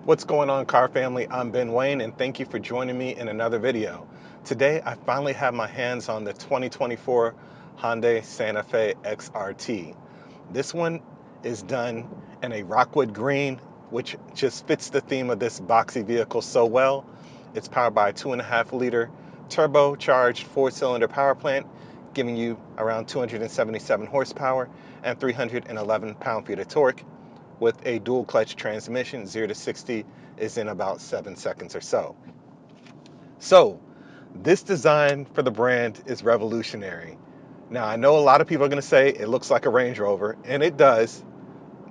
What's going on, car family? I'm Ben Wayne, and thank you for joining me in another video. Today I finally have my hands on the 2024 Hyundai Santa Fe XRT. This one is done in a rockwood green, which just fits the theme of this boxy vehicle so well. It's powered by a 2.5-liter turbocharged 4-cylinder power plant, giving you around 277 horsepower and 311 pound-feet of torque, with a dual clutch transmission. 0 to 60 is in about 7 seconds or so. So this design for the brand is revolutionary. Now, I know a lot of people are going to say it looks like a Range Rover, and it does,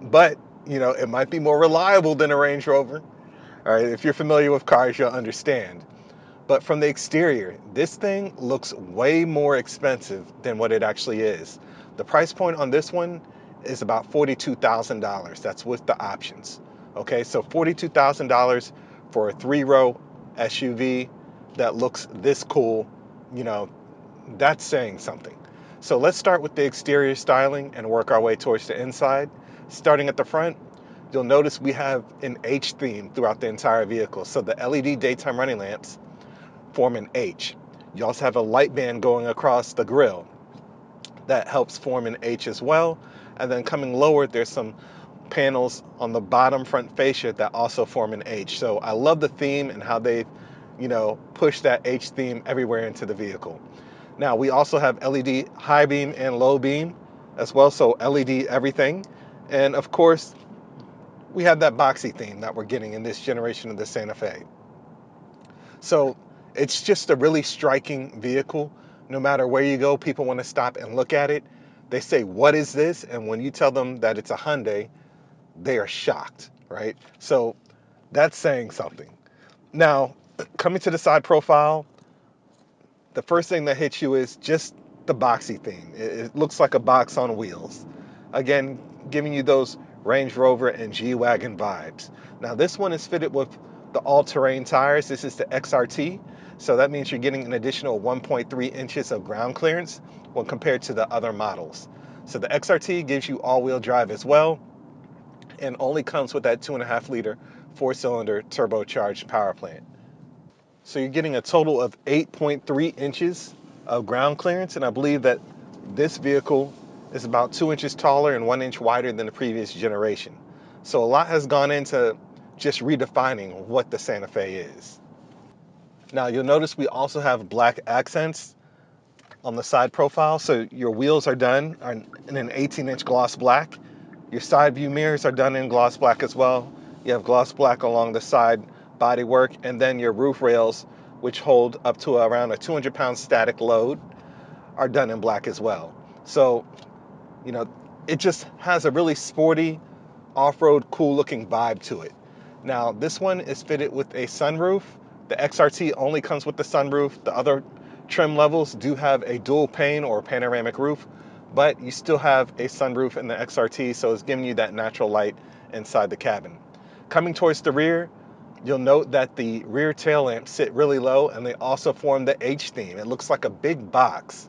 but it might be more reliable than a Range Rover. All right, if you're familiar with cars, you'll understand. But from the exterior, this thing looks way more expensive than what it actually is. The price point on this one is about $42,000. That's with the options. Okay, so $42,000 for a 3-row SUV that looks this cool, you know, that's saying something. So let's start with the exterior styling and work our way towards the inside. Starting at the front, you'll notice we have an H theme throughout the entire vehicle. So the LED daytime running lamps form an H. You also have a light band going across the grille that helps form an H as well. And then coming lower, there's some panels on the bottom front fascia that also form an H. So I love the theme and how they've, pushed that H theme everywhere into the vehicle. Now we also have LED high beam and low beam as well, so LED everything. And of course, we have that boxy theme that we're getting in this generation of the Santa Fe. So it's just a really striking vehicle. No matter where you go, people want to stop and look at it. They say, "What is this?" And when you tell them that it's a Hyundai, they are shocked, right? So that's saying something. Now, coming to the side profile, the first thing that hits you is just the boxy theme. It looks like a box on wheels. Again, giving you those Range Rover and G-Wagon vibes. Now, this one is fitted with the all-terrain tires. This is the XRT, so that means you're getting an additional 1.3 inches of ground clearance when compared to the other models. So the XRT gives you all-wheel drive as well, and only comes with that 2.5-liter 4-cylinder turbocharged power plant. So you're getting a total of 8.3 inches of ground clearance, and I believe that this vehicle is about 2 inches taller and 1 inch wider than the previous generation. So a lot has gone into just redefining what the Santa Fe is. Now you'll notice we also have black accents on the side profile. So your wheels are done in an 18-inch gloss black. Your side view mirrors are done in gloss black as well. You have gloss black along the side bodywork, and then your roof rails, which hold up to around a 200-pound static load, are done in black as well. So, it just has a really sporty, off-road, cool-looking vibe to it. Now, this one is fitted with a sunroof. The XRT only comes with the sunroof. The other trim levels do have a dual pane or panoramic roof, but you still have a sunroof in the XRT, so it's giving you that natural light inside the cabin. Coming towards the rear, you'll note that the rear tail lamps sit really low, and they also form the H theme. It looks like a big box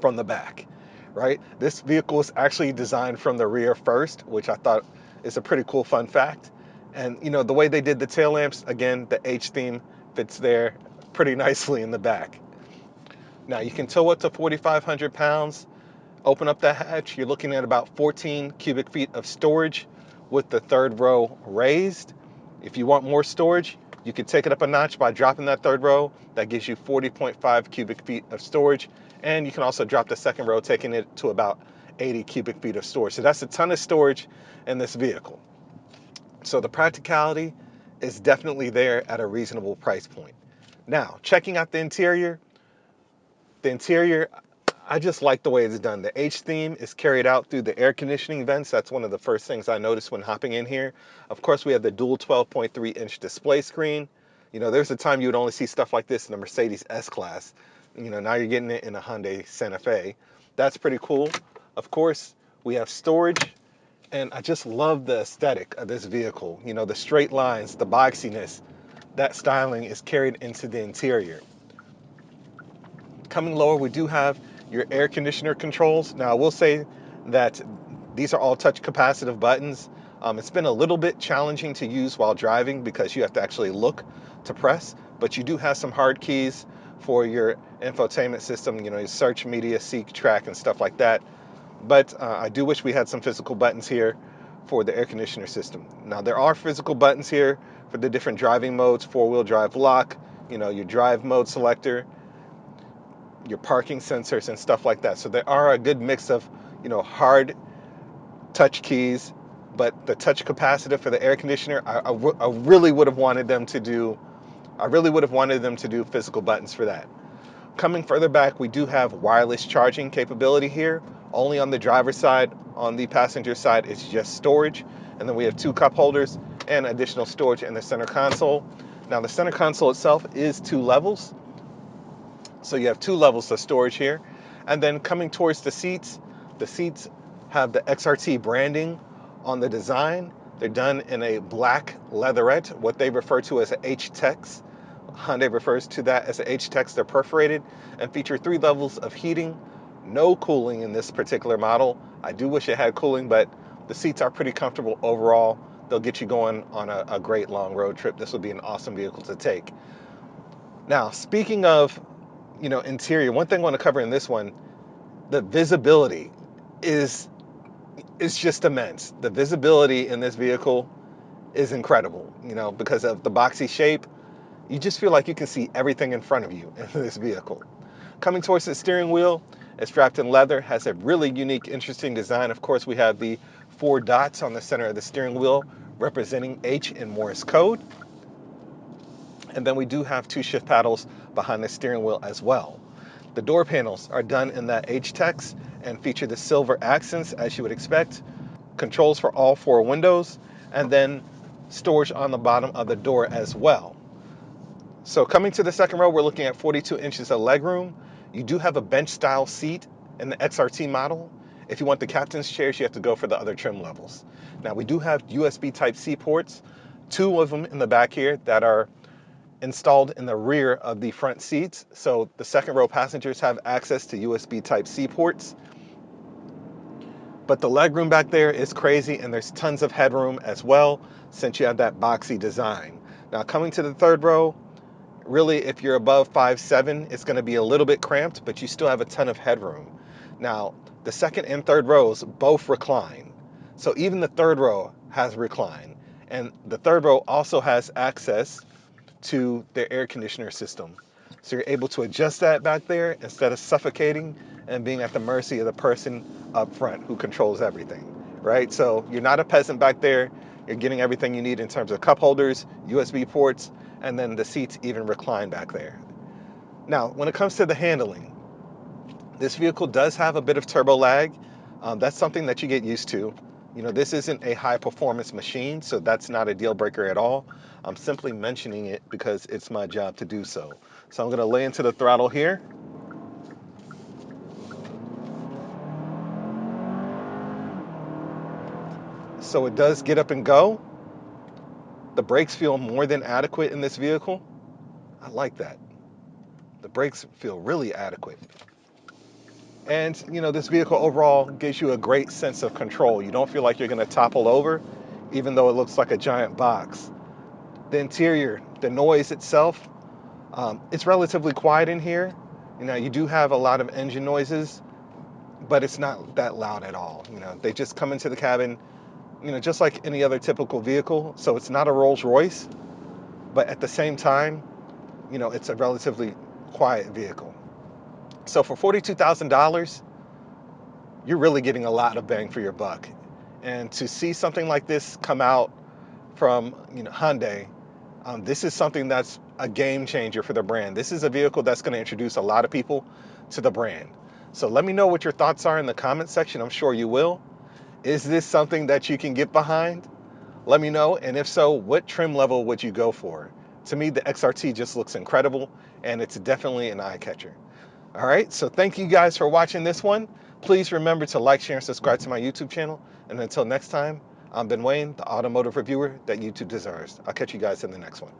from the back, right? This vehicle is actually designed from the rear first, which I thought is a pretty cool fun fact. And the way they did the tail lamps, again, the H theme fits there pretty nicely in the back. Now you can tow up to 4,500 pounds. Open up that hatch, you're looking at about 14 cubic feet of storage with the third row raised. If you want more storage, you can take it up a notch by dropping that third row. That gives you 40.5 cubic feet of storage. And you can also drop the second row, taking it to about 80 cubic feet of storage. So that's a ton of storage in this vehicle. So the practicality is definitely there at a reasonable price point. Now, checking out the interior, I just like the way it's done. The H theme is carried out through the air conditioning vents. That's one of the first things I noticed when hopping in here. Of course, we have the dual 12.3-inch display screen. There's a time you would only see stuff like this in a Mercedes S-Class. Now you're getting it in a Hyundai Santa Fe. That's pretty cool. Of course, we have storage, and I just love the aesthetic of this vehicle. The straight lines, the boxiness, that styling is carried into the interior. Coming lower, we do have your air conditioner controls. Now, I will say that these are all touch capacitive buttons. It's been a little bit challenging to use while driving because you have to actually look to press, but you do have some hard keys for your infotainment system, your search, media, seek, track, and stuff like that. But I do wish we had some physical buttons here for the air conditioner system. Now, there are physical buttons here for the different driving modes: four-wheel drive lock, your drive mode selector, your parking sensors, and stuff like that. So there are a good mix of, hard touch keys, but the touch capacitor for the air conditioner, I really would have wanted them to do. I really would have wanted them to do physical buttons for that. Coming further back, we do have wireless charging capability here, only on the driver's side. On the passenger side, it's just storage. And then we have two cup holders and additional storage in the center console. Now, the center console itself is 2 levels. So you have 2 levels of storage here. And then coming towards the seats have the XRT branding on the design. They're done in a black leatherette, what they refer to as an H-Tex. Hyundai refers to that as an H-Tex. They're perforated and feature 3 levels of heating. No cooling in this particular model. I do wish it had cooling, but the seats are pretty comfortable overall. They'll get you going on a great long road trip. This would be an awesome vehicle to take. Now, speaking of, interior, one thing I want to cover in this one, the visibility is just immense. The visibility in this vehicle is incredible, because of the boxy shape. You just feel like you can see everything in front of you in this vehicle. Coming towards the steering wheel, it's wrapped in leather, has a really unique, interesting design. Of course, we have the 4 dots on the center of the steering wheel representing H in Morse code. And then we do have 2 shift paddles behind the steering wheel as well. The door panels are done in that H-Tex and feature the silver accents, as you would expect. Controls for all 4 windows, and then storage on the bottom of the door as well. So coming to the second row, we're looking at 42 inches of legroom. You do have a bench style seat in the XRT model. If you want the captain's chairs, you have to go for the other trim levels. Now, we do have USB Type-C ports, 2 of them in the back here that are installed in the rear of the front seats. So the second row passengers have access to USB Type-C ports. But the legroom back there is crazy, and there's tons of headroom as well, since you have that boxy design. Now, coming to the third row, really, if you're above 5'7", it's going to be a little bit cramped, but you still have a ton of headroom. Now, the second and third rows both recline. So even the third row has recline. And the third row also has access to their air conditioner system. So you're able to adjust that back there instead of suffocating and being at the mercy of the person up front who controls everything, right? So you're not a peasant back there. You're getting everything you need in terms of cup holders, USB ports, and then the seats even recline back there. Now, when it comes to the handling, this vehicle does have a bit of turbo lag. That's something that you get used to. This isn't a high performance machine, so that's not a deal breaker at all. I'm simply mentioning it because it's my job to do so. So I'm going to lay into the throttle here. So it does get up and go. The brakes feel more than adequate in this vehicle. I like that. The brakes feel really adequate. And, this vehicle overall gives you a great sense of control. You don't feel like you're going to topple over, even though it looks like a giant box. The interior, the noise itself, it's relatively quiet in here. You do have a lot of engine noises, but it's not that loud at all. They just come into the cabin, just like any other typical vehicle. So it's not a Rolls Royce, but at the same time, it's a relatively quiet vehicle. So for $42,000, you're really getting a lot of bang for your buck. And to see something like this come out from Hyundai, this is something that's a game changer for the brand. This is a vehicle that's going to introduce a lot of people to the brand. So let me know what your thoughts are in the comment section. I'm sure you will. Is this something that you can get behind? Let me know. And if so, what trim level would you go for? To me, the XRT just looks incredible, and it's definitely an eye catcher. All right, so thank you guys for watching this one. Please remember to like, share, and subscribe to my YouTube channel. And until next time, I'm Ben Wayne, the automotive reviewer that YouTube deserves. I'll catch you guys in the next one.